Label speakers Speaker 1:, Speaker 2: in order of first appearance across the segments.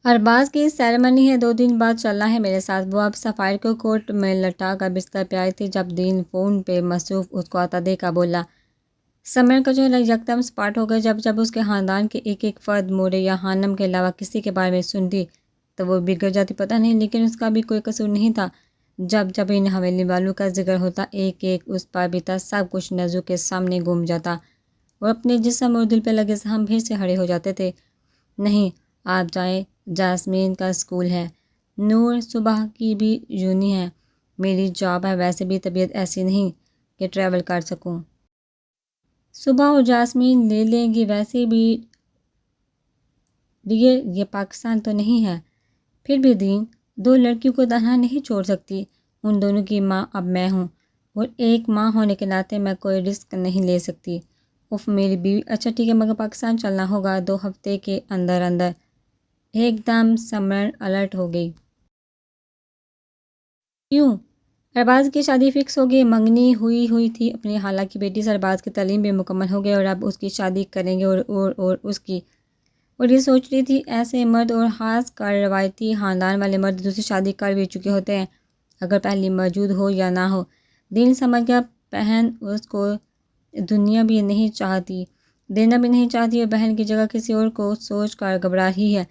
Speaker 1: ارباز کی سیریمنی ہے 2 دن بعد چلنا ہے میرے ساتھ۔ وہ اب سفائر کو کوٹ میں لٹا کر بستر پہ آئی تھی جب دین فون پہ مصروف اس کو آتا دیکھا بولا۔ سمر کا چہرہ یکدم سپاٹ ہو گیا۔ جب اس کے خاندان کے ایک فرد مورے یا خانم کے علاوہ کسی کے بارے میں سنتی تو وہ بگڑ جاتی، پتہ نہیں، لیکن اس کا بھی کوئی قصور نہیں تھا۔ جب ان حویلی والوں کا ذکر ہوتا ایک اس پر بیتا سب کچھ نظروں کے سامنے گم جاتا اور اپنے جسم اور دل پہ لگے زخم پھر سے کھڑے ہو جاتے تھے۔ نہیں، آپ جائیں، جاسمین کا اسکول ہے، نور صبح کی بھی یونی ہے، میری جاب ہے، ویسے بھی طبیعت ایسی نہیں کہ ٹریول کر سکوں۔ صبح اور جاسمین لے لیں گی، ویسے بھی ڈیئر یہ پاکستان تو نہیں ہے۔ پھر بھی دین، 2 لڑکیوں کو تنہا نہیں چھوڑ سکتی، ان دونوں کی ماں اب میں ہوں اور ایک ماں ہونے کے ناطے میں کوئی رسک نہیں لے سکتی۔ اف میری بیوی، اچھا ٹھیک ہے، مگر پاکستان چلنا ہوگا 2 ہفتے کے اندر اندر۔ ایک دم سمر الرٹ ہو گئی۔ کیوں؟ ارباز کی شادی فکس ہو گئی، منگنی ہوئی تھی اپنی خالہ کی بیٹی سے۔ ارباز کی تعلیم بھی مکمل ہو گئی اور اب اس کی شادی کریں گے اور اس کی، اور یہ سوچ رہی تھی ایسے مرد اور خاص کر روایتی خاندان والے مرد دوسری شادی کر بھی چکے ہوتے ہیں، اگر پہلی موجود ہو یا نہ ہو۔ دین سمجھ گیا بہن اس کو دنیا بھی نہیں چاہتی، دینا بھی نہیں چاہتی، اور بہن کی جگہ کسی اور کو سوچ کر گھبرا رہی ہے۔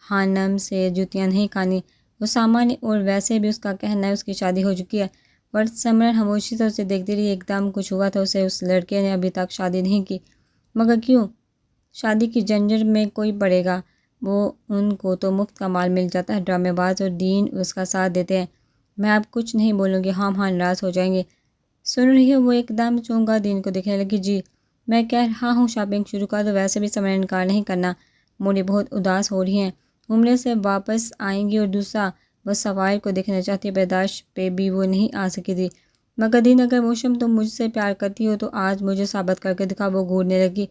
Speaker 1: خانم سے جوتیاں نہیں کھانی، اسامہ نے، اور ویسے بھی اس کا کہنا ہے اس کی شادی ہو چکی ہے۔ پر سمر خاموشی سے اسے دیکھتی رہی۔ ایک دم کچھ ہوا تھا اسے، اس لڑکے نے ابھی تک شادی نہیں کی، مگر کیوں؟ شادی کی جھنجھٹ میں کوئی پڑے گا؟ وہ ان کو تو مفت کا مال مل جاتا ہے، ڈرامے باز اور دین اس کا ساتھ دیتے ہیں۔ میں اب کچھ نہیں بولوں گی، ہاں ناراض ہو جائیں گے۔ سن رہی ہو؟ وہ ایک دم چونکا دین کو دیکھنے لگی۔ جی، میں کہہ رہا ہوں شاپنگ شروع کر دو، ویسے بھی سمر نے انکار نہیں کرنا، موری بہت اداس ہو رہی ہیں، عمرے سے واپس آئیں گی، اور دوسرا وہ سفائر کو دیکھنا چاہتی ہے، برداشت پہ بھی وہ نہیں آ سکی تھی۔ مگر دین، اگر موشم تم مجھ سے پیار کرتی ہو تو آج مجھے ثابت کر کے دکھا۔ وہ گھورنے لگی،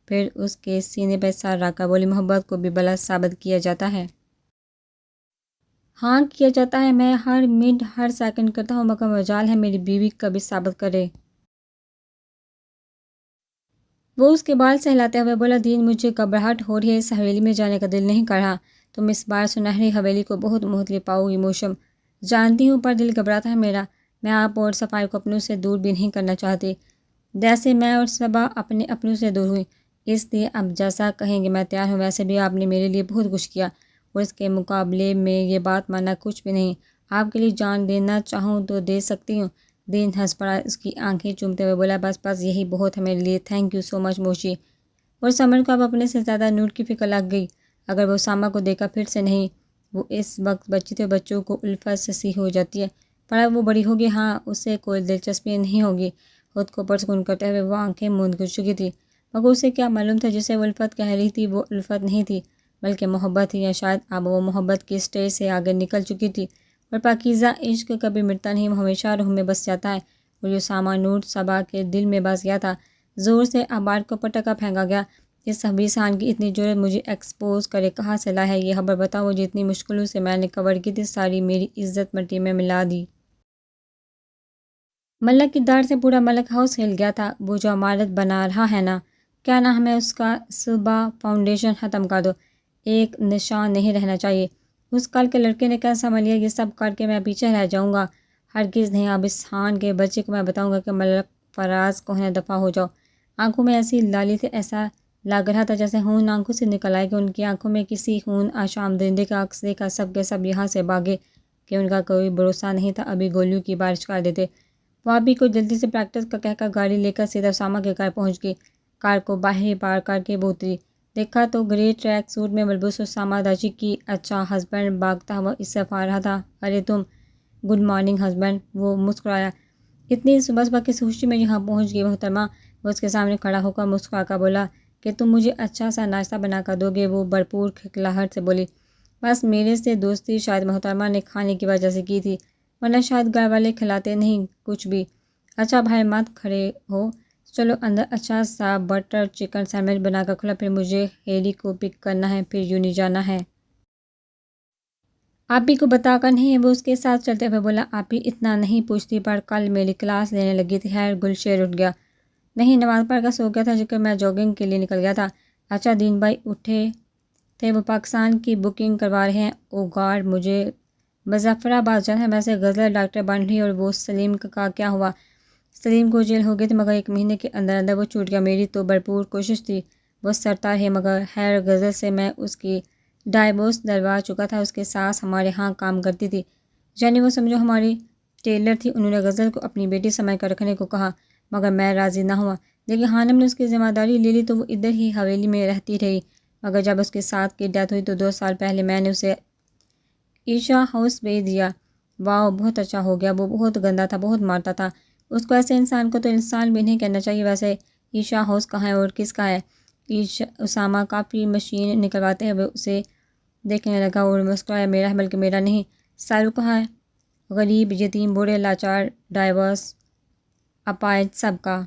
Speaker 1: پھر اس کے سینے پہ سر رکھ کر بولی، محبت کو بھی بلا ثابت کیا جاتا ہے۔ ہاں کیا جاتا ہے، میں ہر منٹ ہر سیکنڈ کرتا ہوں، مگر مجال ہے میری بیوی کبھی ثابت کرے۔ وہ اس کے بال سہلاتے ہوئے بولا، دین مجھے گھبراہٹ ہو رہی ہے، اس حویلی میں جانے کا دل نہیں کر رہا، تم اس بار سنہری حویلی کو بہت مہلت پاؤ گی موشم، جانتی ہوں، پر دل گھبراتا ہے میرا، میں آپ اور سفائر کو اپنوں سے دور بھی نہیں کرنا چاہتی، جیسے میں اور صبا اپنے اپنوں سے دور ہوئی، اس لیے اب جیسا کہیں گے میں تیار ہوں۔ ویسے بھی آپ نے میرے لیے بہت کچھ کیا، اور اس کے مقابلے میں یہ بات ماننا کچھ بھی نہیں، آپ کے لیے جان دینا چاہوں تو دے سکتی ہوں۔ دین ہنس پڑا، اس کی آنکھیں چومتے ہوئے بولا، بس یہی بہت ہے میرے لیے، تھینک یو سو مچ موشی۔ اور سمر کو اب اپنے سے زیادہ نور کی فکر لگ گئی، اگر وہ اسامہ کو دیکھا پھر سے نہیں، وہ اس وقت بچی تھی، بچوں کو الفت سے سی ہو جاتی ہے، پر اب وہ بڑی ہوگی، ہاں اسے کوئی دلچسپی نہیں ہوگی۔ خود کو پرسکون کرتے ہوئے وہ آنکھیں موند کر چکی تھی، مگر اسے کیا معلوم تھا جسے وہ الفت کہہ رہی تھی وہ الفت نہیں تھی بلکہ محبت تھی، یا شاید اب وہ محبت کی سٹیج سے آگے نکل چکی تھی، اور پاکیزہ عشق کبھی مٹتا نہیں، وہ ہمیشہ روح میں بس جاتا ہے، اور یہ اسامہ نور صبا کے دل میں بس گیا تھا۔ زور سے آبار کو پٹکا پھینکا گیا، اس خبیثان کی اتنی جرأت مجھے ایکسپوز کرے کہاں سے لایا ہے یہ خبر بتاؤ، وہ جتنی مشکلوں سے میں نے کور کی تھی ساری میری عزت مٹی میں ملا دی۔ ملک کی داڑھ سے پورا ملک ہاؤس ہل گیا تھا۔ وہ جو عمارت بنا رہا ہے نا، کیا نام ہے اس کا، صبا فاؤنڈیشن، ختم کر دو، ایک نشان نہیں رہنا چاہیے۔ اس کل کے لڑکے نے کیسا سمجھ لیا یہ سب کر کے میں پیچھے رہ جاؤں گا؟ ہرگز نہیں، اب اس خان کے بچے کو میں بتاؤں گا کہ ملک فراز کوہنے دفع ہو جاؤ۔ آنکھوں میں ایسی لالی تھی، ایسا لگ رہا تھا جیسے خون آنکھوں سے نکل آئے، کہ ان کی آنکھوں میں کسی خون آشام درندے کا عکس دیکھا، سب کے سب یہاں سے بھاگے کہ ان کا کوئی بھروسہ نہیں تھا، ابھی گولیوں کی بارش کر دیتے۔ وہ ابھی کو جلدی سے پریکٹس کا کہہ کر گاڑی لے کر سیدھا اسامہ کے گھر پہنچ گئی۔ کار کو باہر ہی پار کر کے وہ اتری، دیکھا تو گرے ٹریک سوٹ میں ملبوس اسامہ داچی کی اچھا ہسبینڈ بھاگتا ہوا اس سے آ رہا تھا۔ ارے تم، گڈ مارننگ ہسبینڈ، وہ مسکرایا۔ اتنی صبح کس خوشی میں یہاں پہنچ گئی محترمہ؟ وہ اس کے سامنے کھڑا ہو کر مسکرا کر بولا کہ تم مجھے اچھا سا ناشتہ بنا کر دو گے؟ وہ بھرپور کھلکھلاہٹ سے بولی، بس میرے سے دوستی شاید محترمہ نے کھانے کی وجہ سے کی تھی، ورنہ شاید گھر والے کھلاتے نہیں کچھ بھی۔ اچھا باہر مت کھڑے ہو، چلو اندر اچھا سا بٹر چکن سینڈوچ بنا کر کھلا، پھر مجھے ہیلی کو پک کرنا ہے، پھر یونی جانا ہے۔ آپی کو بتا کر نہیں؟ وہ اس کے ساتھ چلتے ہوئے بولا، آپی اتنا نہیں پوچھتی، پر کل میری کلاس لینے لگی تھی۔ خیر، گلشیر اٹھ گیا، نہیں نماز پڑھ کر سو گیا تھا، جبکہ میں جاگنگ کے لیے نکل گیا تھا۔ اچھا دین بھائی اٹھے تھے، وہ پاکستان کی بکنگ کروا رہے ہیں۔ او گاڈ، مجھے مظفر آباد جانا ہے۔ ویسے غزل ڈاکٹر بن رہی اور وہ سلیم کا کیا ہوا؟ سلیم کو جیل ہو گئی تھی مگر 1 مہینے کے اندر اندر وہ چھوٹ گیا۔ میری تو بھرپور کوشش تھی وہ سرتا ہے مگر خیر غزل سے میں اس کی ڈائیورس دلوا چکا تھا۔ اس کے ساس ہمارے ہاں کام کرتی تھی، یعنی وہ سمجھو ہماری ٹیلر تھی۔ انہوں نے غزل کو اپنی بیٹی سمجھ کر رکھنے کو کہا مگر میں راضی نہ ہوا، لیکن خانم نے اس کی ذمہ داری لے لی تو وہ ادھر ہی حویلی میں رہتی رہی، مگر جب اس کے ساتھ کی ڈیتھ ہوئی تو 2 سال پہلے میں نے اسے عیشا ہاؤس بھیج دیا۔ واؤ، بہت اچھا ہو گیا۔ وہ بہت گندا تھا، بہت مارتا تھا اس کو، ایسے انسان کو تو انسان بھی نہیں کہنا چاہیے۔ ویسے عیشا ہاؤس کہاں ہے اور کس کا ہے؟ اسامہ کافی مشین نکلواتے ہوئے اسے دیکھنے لگا اور مسکرایا، میرا ہے بلکہ میرا نہیں۔ سارو کہاں ہے؟ غریب، یتیم، بوڑھے، لاچار، ڈائیورس، اپاہج، سب کا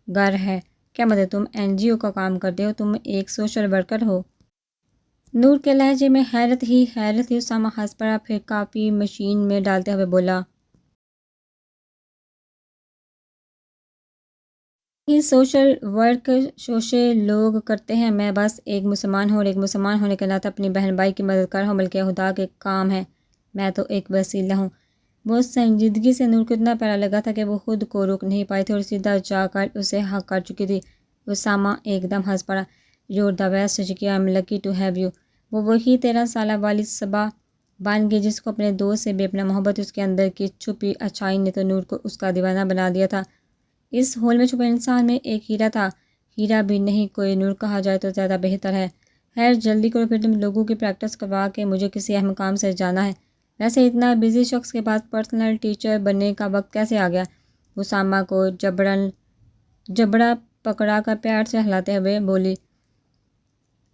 Speaker 1: گھر ہے۔ کیا مطلب؟ تم NGO کا کام کرتے ہو؟ تم ایک سوشل ورکر ہو؟ نور کے لہجے میں حیرت ہی حیرت تھی۔ اسامہ ہنس پڑا، پھر کافی مشین میں ڈالتے ہوئے بولا، یہ سوشل ورک شوشے لوگ کرتے ہیں، میں بس ایک مسلمان ہوں اور ایک مسلمان ہونے کے ناطے اپنی بہن بھائی کی مدد کر رہا ہوں، بلکہ خدا کے کام ہے، میں تو ایک وسیلہ ہوں۔ وہ سنجیدگی سے نور کو اتنا پیارا لگا تھا کہ وہ خود کو روک نہیں پائی تھی اور سیدھا جا کر اسے حق کر چکی تھی۔ اسامہ ایک دم ہنس پڑا، یور دا بیسٹ چکی، I am lucky to have you. وہ وہی 13 سالہ والد صبا بن گئی جس کو اپنے دوست سے بے پناہ محبت، اس کے اندر کی چھپی اچھائی نے تو نور کو اس کا دیوانہ بنا دیا تھا۔ اس ہول میں چھپے انسان میں ایک ہیرا تھا، ہیرا بھی نہیں کوئی نور کہا جائے تو زیادہ بہتر ہے۔ خیر جلدی کرو، پھر تم لوگوں کی پریکٹس کروا کے مجھے کسی اہم کام سے جانا ہے۔ ویسے اتنا بزی شخص کے پاس پرسنل ٹیچر بننے کا وقت کیسے آ گیا؟ اسامہ کو جبڑا پکڑا کر پیار سے ہلاتے ہوئے بولی،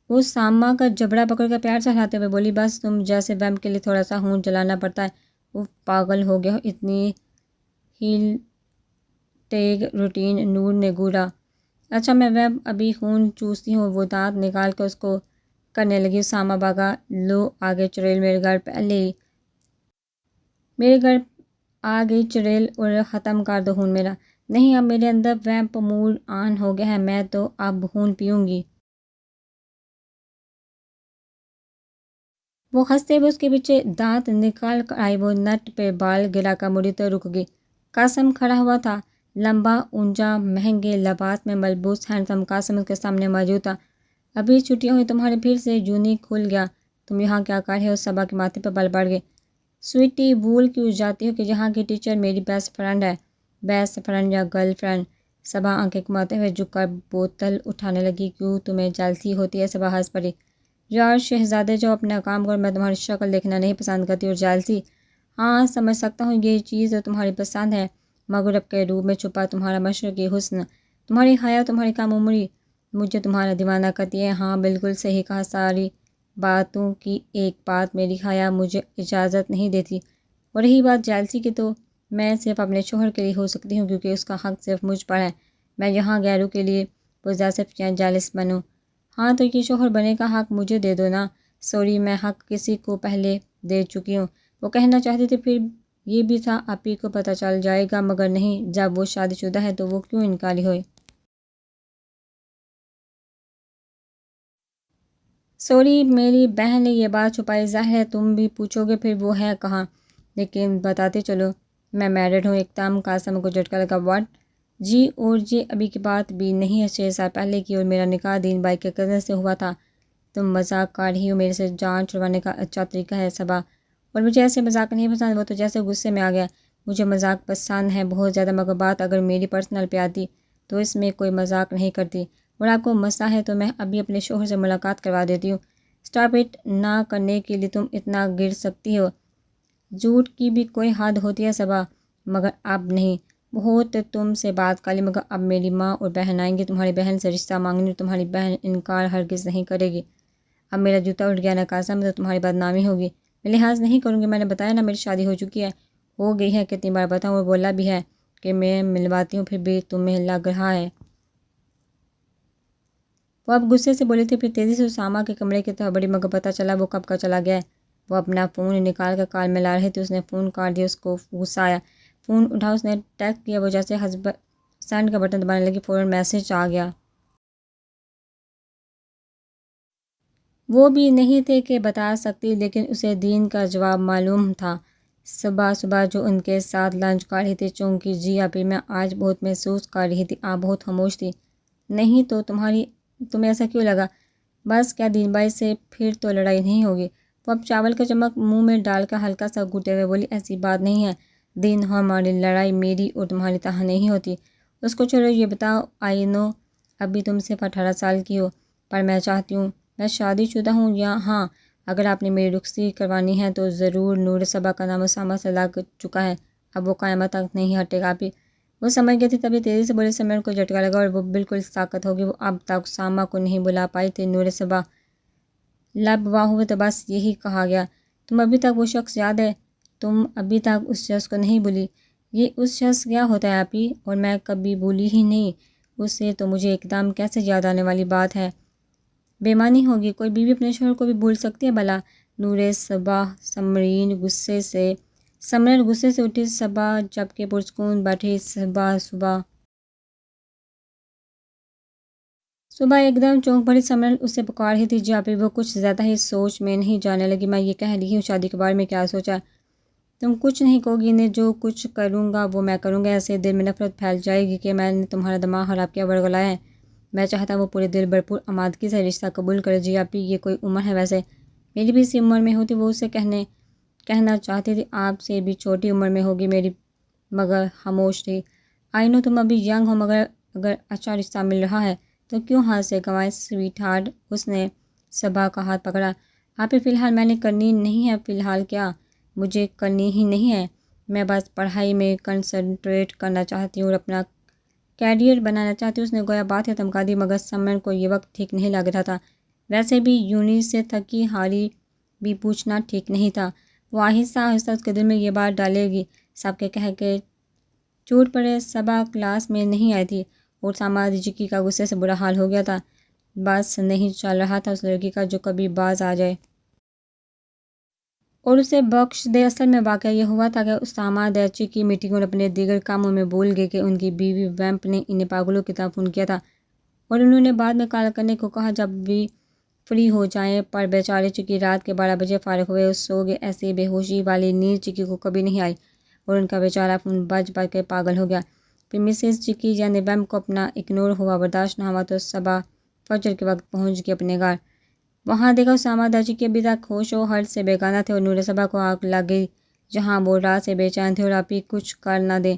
Speaker 1: اسامہ کا جبڑا پکڑ کر پیار سے ہلاتے ہوئے بولی، بس تم جیسے ویمپ کے لیے تھوڑا سا خون جلانا پڑتا ہے۔ وہ پاگل ہو گیا، اتنی ہیل ٹیگ روٹین؟ نور نے گوڑا، اچھا میں ویمپ ابھی خون چوستی ہوں۔ وہ دانت نکال کر اس کو کرنے لگی۔ اسامہ بھاگا، لو آگے چڑیل، میرے گھر آ گئی چڑیل اور ختم کر دو خون میرا۔ نہیں، اب میرے اندر ویمپ موڈ آن ہو گیا ہے، میں تو اب خون پیوں گی۔ وہ ہنستے ہوئے اس کے پیچھے دانت نکال کر آئی۔ وہ نٹ پہ بال گرا کر مڑی تو رک گئی۔ قاسم کھڑا ہوا تھا، لمبا، اونچا، مہنگے لباس میں ملبوس ہینڈسم قاسم اس کے سامنے موجود تھا۔ ابھی چھٹیاں ہوئی تمہارے، پھر سے جونی کھل گیا، تم یہاں کیا کر رہے ہو؟ صبا کے ماتھے پہ بل بڑھ گئے۔ سویٹی، بھول کیوں جاتی ہو کہ یہاں کی ٹیچر میری بیسٹ فرینڈ ہے؟ بیسٹ فرینڈ یا گرل فرینڈ؟ صبا آنکھیں کماتے ہوئے جھک کر بوتل اٹھانے لگی۔ کیوں تمہیں جیلسی ہوتی ہے؟ صبا ہنس پڑی، یار شہزادے جاؤ اپنا کام کرو، میں تمہاری شکل دیکھنا نہیں پسند کرتی۔ اور جیلسی؟ ہاں سمجھ سکتا ہوں، یہ چیز تمہاری پسند ہے، مغرب کے روپ میں چھپا تمہارا مشرقی حسن، تمہاری حیا، تمہاری کم عمری مجھے تمہارا دیوانہ کرتی ہے۔ ہاں بالکل صحیح کہا، ساری باتوں کی ایک بات، میری حیا مجھے اجازت نہیں دیتی۔ اور رہی بات جیلسی کی، تو میں صرف اپنے شوہر کے لیے ہو سکتی ہوں کیونکہ اس کا حق صرف مجھ پر ہے، میں یہاں غیروں کے لیے پوزیسو یا جیلس بنوں۔ ہاں تو یہ شوہر بنے کا حق مجھے دے دو نا۔ سوری، میں حق کسی کو پہلے دے چکی ہوں۔ وہ کہنا چاہتی تھی، پھر یہ بھی تھا اپی کو پتہ چل جائے گا، مگر نہیں، جب وہ شادی شدہ ہے تو وہ کیوں انکاری ہوئے؟ سوری، میری بہن نے یہ بات چھپائی، ظاہر ہے تم بھی پوچھو گے پھر وہ ہے کہاں، لیکن بتاتے چلو میں میرڈ ہوں۔ ایک دم قاسم کو جھٹکا لگا، واٹ؟ جی، اور یہ ابھی کی بات بھی نہیں ہے، 6 سال پہلے کی، اور میرا نکاح دین بھائی کے کزن سے ہوا تھا۔ تم مذاق کر رہی ہو؟ میرے سے جان چھڑوانے کا اچھا طریقہ ہے صبا، اور مجھے ایسے مذاق نہیں پسند۔ وہ تو جیسے غصے میں آ گیا، مجھے مذاق پسند ہے بہت زیادہ، مگر بات اگر میری پرسنل پہ آتی تو اس میں کوئی مذاق نہیں کرتی، اور آپ کو مسئلہ ہے تو میں ابھی اپنے شوہر سے ملاقات کروا دیتی ہوں۔ اسٹاپ اٹ، نہ کرنے کے لیے تم اتنا گر سکتی ہو؟ جھوٹ کی بھی کوئی حد ہوتی ہے صبا، مگر اب نہیں، بہت تم سے بات کر لی، مگر اب میری ماں اور بہن آئیں گی تمہاری بہن سے رشتہ مانگنے، اور تمہاری بہن انکار ہرگز نہیں کرے گی۔ اب میرا جوتا اٹھ گیا نا قاسم، تو تمہاری بدنامی ہوگی۔ میں لحاظ نہیں کروں گی، میں نے بتایا نا میری شادی ہو چکی ہے، ہو گئی ہے، کتنی بار بتاؤں، اور بولا بھی ہے کہ میں ملواتی ہوں، پھر بھی تمہیں لگ رہا ہے۔ وہ اب غصے سے بولی تھی، پھر تیزی سے اسامہ کے کمرے کی طرف بڑھی، مگر پتہ چلا وہ کب کا چلا گیا ہے۔ وہ اپنا فون نکال کر کال میں لا رہے تھے، اس نے فون کاٹ دیا، اس کو غصہ آیا، فون اٹھا، اس نے ٹیکسٹ کیا، وہ جیسے سینڈ کا بٹن دبانے لگی، فوراً میسج آ گیا، وہ بھی نہیں تھے کہ بتا سکتی، لیکن اسے دین کا جواب معلوم تھا۔ صبح صبح جو ان کے ساتھ لنچ کر رہی تھی، چونکہ جی آپی میں آج بہت محسوس کر رہی تھی، آپ بہت خاموش تھی۔ نہیں تو تمہیں ایسا کیوں لگا؟ بس کیا دین بھائی سے پھر تو لڑائی نہیں ہوگی؟ وہ اب چاول کا چمک منہ میں ڈال کر ہلکا سا گھٹے ہوئے بولی، ایسی بات نہیں ہے، دین اور ہماری لڑائی میری اور تمہاری طرح نہیں ہوتی۔ اس کو چھوڑو، یہ بتاؤ، آئی نو ابھی تم صرف 18 سال کی ہو، پر میں چاہتی ہوں، میں شادی شدہ ہوں، یا ہاں اگر آپ نے میری رخصتی کروانی ہے تو ضرور۔ نور صبا کا نام اسامہ سے لگ چکا ہے، اب وہ قیامت تک نہیں ہٹے گا آپی۔ وہ سمجھ گئی تھی، تبھی تیزی سے بولے، سمرن کو جھٹکا لگا اور وہ بالکل ساکت ہو گئی۔ وہ اب تک اسامہ کو نہیں بلا پائی تھی۔ نور صبا لب وا ہوئے تو بس یہی کہا گیا، تم ابھی تک وہ شخص یاد ہے؟ تم ابھی تک اس شخص کو نہیں بھولی؟ یہ اس شخص کیا ہوتا ہے آپی؟ اور میں کبھی بھولی ہی نہیں اسے، تو مجھے ایک دم کیسے یاد آنے والی بات ہے؟ بے معنی ہوگی، کوئی بیوی اپنے شوہر کو بھی بھول سکتی ہے بھلا؟ نور صبا سمرن غصے سے اٹھی، صبا جبکہ پرسکون بیٹھی۔ صبح ایک دم چونک پڑی۔ سمرن اسے پکار رہی تھی، جی آپی۔ وہ کچھ زیادہ ہی سوچ میں نہیں جانے لگی، میں یہ کہہ رہی ہوں شادی کے بارے میں کیا سوچا؟ تم کچھ نہیں کہو گی، انہیں جو کچھ کروں گا وہ میں کروں گا، ایسے دل میں نفرت پھیل جائے گی کہ میں نے تمہارا دماغ خراب کیا ورگلایا ہے۔ میں چاہتا وہ پورے دل بھرپور آمادگی سے رشتہ قبول کرے۔ جی آپی، یہ کوئی عمر ہے ویسے؟ میری بھی اسی عمر میں ہوتی، وہ اسے کہنا چاہتی تھی، آپ سے بھی چھوٹی عمر میں ہوگی میری، مگر خاموش تھی۔ آئی نو تم ابھی ینگ ہو، مگر اگر اچھا رشتہ مل رہا ہے تو کیوں ہاتھ سے گنوائے سویٹ ہارٹ؟ اس نے صبا کا ہاتھ پکڑا۔ آپی فی الحال میں نے کرنی نہیں ہے۔ فی الحال کیا؟ مجھے کرنی ہی نہیں ہے، میں بس پڑھائی میں کنسنٹریٹ کرنا چاہتی ہوں اور اپنا کیریئر بنانا چاہتی ہوں۔ اس نے گویا بات ہے تمکا دی، مگر سمرن کو یہ وقت ٹھیک نہیں لگ رہا تھا۔ ویسے بھی یونی سے تھکی ہاری بھی پوچھنا ٹھیک نہیں تھا۔ وہ آہستہ آہستہ اس کے دل میں یہ بات ڈالے گی، سب کے کہہ کے چوٹ پڑے۔ صبا کلاس میں نہیں آئی تھی اور ساماد جکی کا غصے سے برا حال ہو گیا تھا۔ بس نہیں چل رہا تھا اس لڑکی کا جو کبھی باز آ جائے اور اسے بخش دے۔ اصل میں واقعہ یہ ہوا تھا کہ اسامہ دیچی کی میٹنگ اور اپنے دیگر کاموں میں بھول گئے کہ ان کی بیوی ویمپ نے انہیں پاگلوں کی طرح فون کیا تھا اور انہوں نے بعد میں کال کرنے کو کہا جب بھی فری ہو جائیں، پر بیچارے چکی رات کے 12 بجے فارغ ہوئے اور سو گئے۔ ایسی بے ہوشی والی نیند چکی کو کبھی نہیں آئی اور ان کا بیچارہ فون بج بج کے پاگل ہو گیا۔ پھر مسز چکی یعنی ویمپ کو اپنا اگنور ہوا برداشت نہ ہوا تو صبح فجر کے وقت پہنچ گئی اپنے گھر۔ وہاں دیکھا اسامہ دیچی کے ابھی تک ہوش و حرص سے بیگانہ تھے اور نور صبا کو آگ لگ گئی، جہاں وہ رات سے بے چین تھے اور آپی کچھ کر نہ دیں،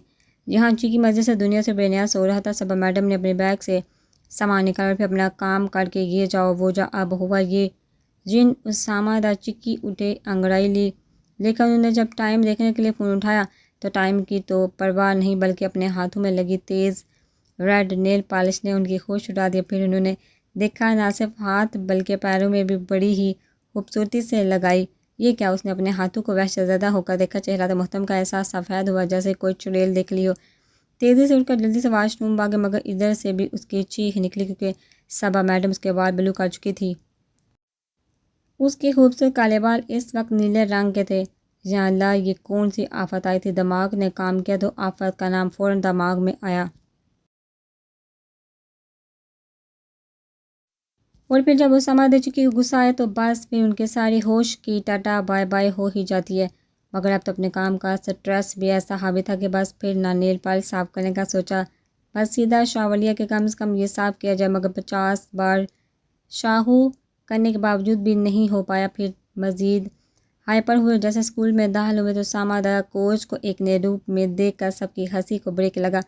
Speaker 1: جہاں چکی مزے سے دنیا سے بے نیاز ہو رہا تھا۔ صبا میڈم نے اپنے بیگ سے سامان نکالا اور پھر اپنا کام کر کے یہ جاؤ وہ جا اب ہوا یہ جن اسامہ دیچی کی اٹھے انگڑائی لی، لیکن انہوں نے جب ٹائم دیکھنے کے لیے فون اٹھایا تو ٹائم کی تو پرواہ نہیں بلکہ اپنے ہاتھوں میں لگی تیز ریڈ نیل پالش نے ان کی ہوش اڑا دیا۔ پھر انہوں نے دیکھا نہ صرف ہاتھ بلکہ پیروں میں بھی بڑی ہی خوبصورتی سے لگائی۔ یہ کیا؟ اس نے اپنے ہاتھوں کو وحشت زدہ ہو کر دیکھا، چہرہ تو محترم کا احساس سفید ہوا جیسے کوئی چڑیل دیکھ لی ہو۔ تیزی سے اٹھ کر جلدی سے واش روم بھاگے، مگر ادھر سے بھی اس کی چیخ نکلی کیونکہ صبا میڈم اس کے بال بلو کر چکی تھی۔ اس کے خوبصورت کالے بال اس وقت نیلے رنگ کے تھے۔ یا اللہ، یہ کون سی آفت آئی تھی؟ دماغ نے کام کیا تو آفت کا نام فوراً دماغ میں آیا، اور پھر جب اسامہ دیچی کی غصہ آئے تو بس پھر ان کے ساری ہوش کی ٹاٹا بائے بائے ہو ہی جاتی ہے۔ مگر اب تو اپنے کام کا سٹریس بھی ایسا حاوی تھا کہ بس پھر نہ نیل پالش صاف کرنے کا سوچا، بس سیدھا شاور لیا کہ کم از کم یہ صاف کیا جائے، مگر 50 بار شاہو کرنے کے باوجود بھی نہیں ہو پایا۔ پھر مزید ہائپر ہوئے، جیسے اسکول میں داخل ہوئے تو سامہ دا کوچ کو ایک نئے روپ میں دیکھ کر سب کی ہنسی کو بریک لگا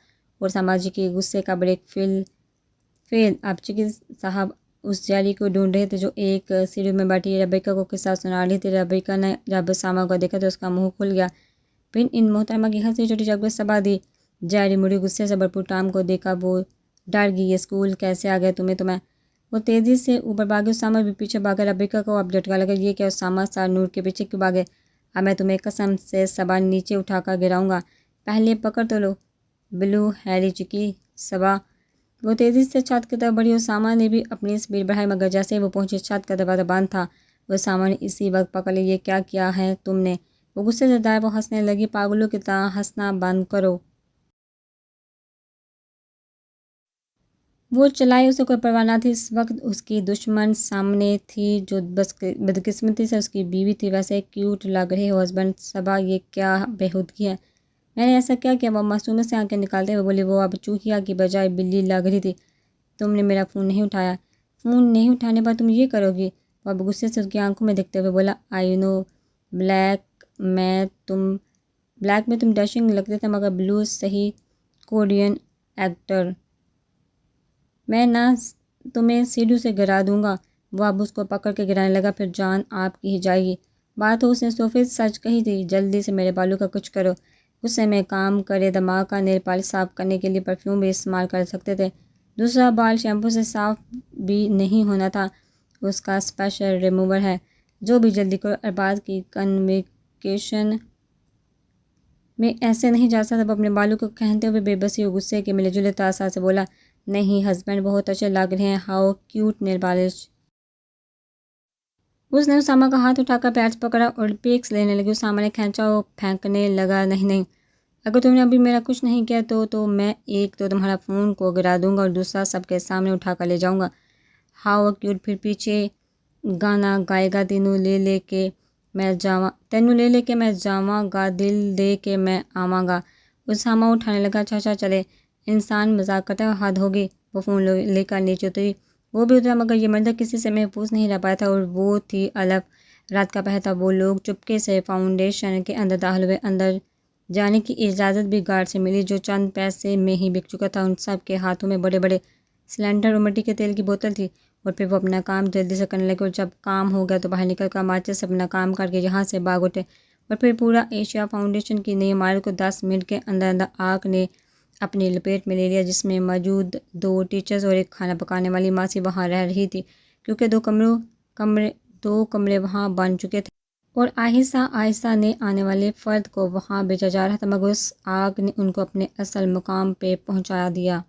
Speaker 1: اور سماجی کے غصے کا بریک فیل۔ اب چکی صاحب اس جیلی کو ڈھونڈ رہے تھے جو ایک سیڑھی میں بیٹھی ربیکہ کو قصہ سنا رہی تھی۔ ربیکہ نے جب سامہ کو دیکھا تو اس کا منہ کھل گیا۔ پھر ان محترمہ کی ہنسی چھوٹی جب صبا دی جیلی مڑی غصے سے بھرپور ٹام کو دیکھا، وہ ڈر گئی، یہ اسکول کیسے آ گئے تمہیں وہ تیزی سے اوپر بھاگے، اسامہ بھی پیچھے بھاگا۔ ربیکہ کو اب جھٹکا لگا، یہ کیا اسامہ سر نور کے پیچھے کیوں بھاگے؟ اب میں تمہیں قسم سے صبا نیچے اٹھا کر گراؤں گا، پہلے پکڑ تو لو۔ بلو ہیری چکی صبا وہ تیزی سے چھت کی طرف بڑھی، اسامہ نے بھی اپنی سپیڈ بڑھائی، مگر جیسے ہی وہ پہنچی چھت کا دروازہ بند تھا، وہ اسامہ نے اسی وقت پکڑ لی۔ یہ کیا کیا ہے تم نے؟ وہ غصے سے دائیں وہ ہنسنے لگی، پاگلوں کی طرح ہنسنا بند کرو۔ وہ چلائے، اسے کوئی پرواہ نہ تھی۔ اس وقت اس کی دشمن سامنے تھی جو بدقسمتی سے اس کی بیوی تھی۔ ویسے کیوٹ لگ رہے ہو ہسبینڈ، صبا یہ کیا بےہودگی ہے، میں نے ایسا کیا کیا؟ وہ معصومیت سے آنکھیں نکالتے ہوئے بولی، وہ اب چوہیا کی بجائے بلی لگ رہی تھی، تم نے میرا فون نہیں اٹھایا۔ فون نہیں اٹھانے پر تم یہ کرو گی؟ وہ اب غصے سے اس کی آنکھوں میں دیکھتے ہوئے بولا، آئی نو بلیک میں تم ڈیشنگ لگتے تھے، مگر بلو صحیح کورین ایکٹر، میں نہ تمہیں سیڑھیوں سے گرا دوں گا۔ وہ اب اس کو پکڑ کے گرانے لگا، پھر جان آپ کی ہی جائے گی۔ بات تو اس نے صوفے سے سچ کہی تھی، جلدی سے میرے بالوں کا کچھ کرو۔ غصے میں کام کرے دماغ کا، نیل پالش صاف کرنے کے لیے پرفیوم بھی استعمال کر سکتے تھے، دوسرا بال شیمپو سے صاف بھی نہیں ہونا تھا، اس کا اسپیشل ریموور ہے۔ جو بھی جلدی کرو، ارباز کی کنویکشن میں ایسے نہیں جا سکتا۔ وہ اپنے بالوں کو کھینچتے ہوئے بے بسی اور غصے کے ملے جلے تاثر سے بولا، نہیں ہسبینڈ بہت اچھے لگ رہے ہیں، ہاؤ کیوٹ نیل پالش۔ اس نے اسامہ کا ہاتھ اٹھا کر پیر سے پکڑا اور پکس لینے لگی۔ اسامہ نے کھینچا اور پھینکنے لگا، نہیں، اگر تم نے ابھی میرا کچھ نہیں کیا تو میں ایک تو تمہارا فون کو گرا دوں گا اور دوسرا سب کے سامنے اٹھا کر لے جاؤں گا۔ ہاؤ کیوٹ، پھر پیچھے گانا گائے گا، تینوں لے لے کے میں جاواں گا، دل دے کے میں آواں گا۔ اسامہ اٹھانے لگا، اچھا چلے، انسان مذاق کرتا ہے، حد ہوگی۔ وہ فون لے کر نیچے اتری، وہ بھی اترا، مگر یہ منظر کسی سے محفوظ نہیں رہ پایا تھا، اور وہ تھی الف رات کا پہر تھا۔ وہ لوگ چپکے سے فاؤنڈیشن کے اندر داخل ہوئے، اندر جانے کی اجازت بھی گارڈ سے ملی جو چند پیسے میں ہی بک چکا تھا۔ ان سب کے ہاتھوں میں بڑے بڑے سلنڈر اور مٹی کے تیل کی بوتل تھی، اور پھر وہ اپنا کام جلدی سے کرنے لگے، اور جب کام ہو گیا تو باہر نکل کر ماچس سے اپنا کام کر کے یہاں سے بھاگ اٹھے، اور پھر پورا ایشیا فاؤنڈیشن کی نئی عمارت کو 10 منٹ کے اندر آگ نے اپنی لپیٹ میں لے لیا، جس میں موجود 2 ٹیچرز اور ایک کھانا پکانے والی ماسی وہاں رہ رہی تھی، کیونکہ 2 کمرے وہاں بن چکے تھے، اور آہستہ آہستہ نئے آنے والے فرد کو وہاں بھیجا جا رہا تھا، مگر اس آگ نے ان کو اپنے اصل مقام پہ پہنچا دیا۔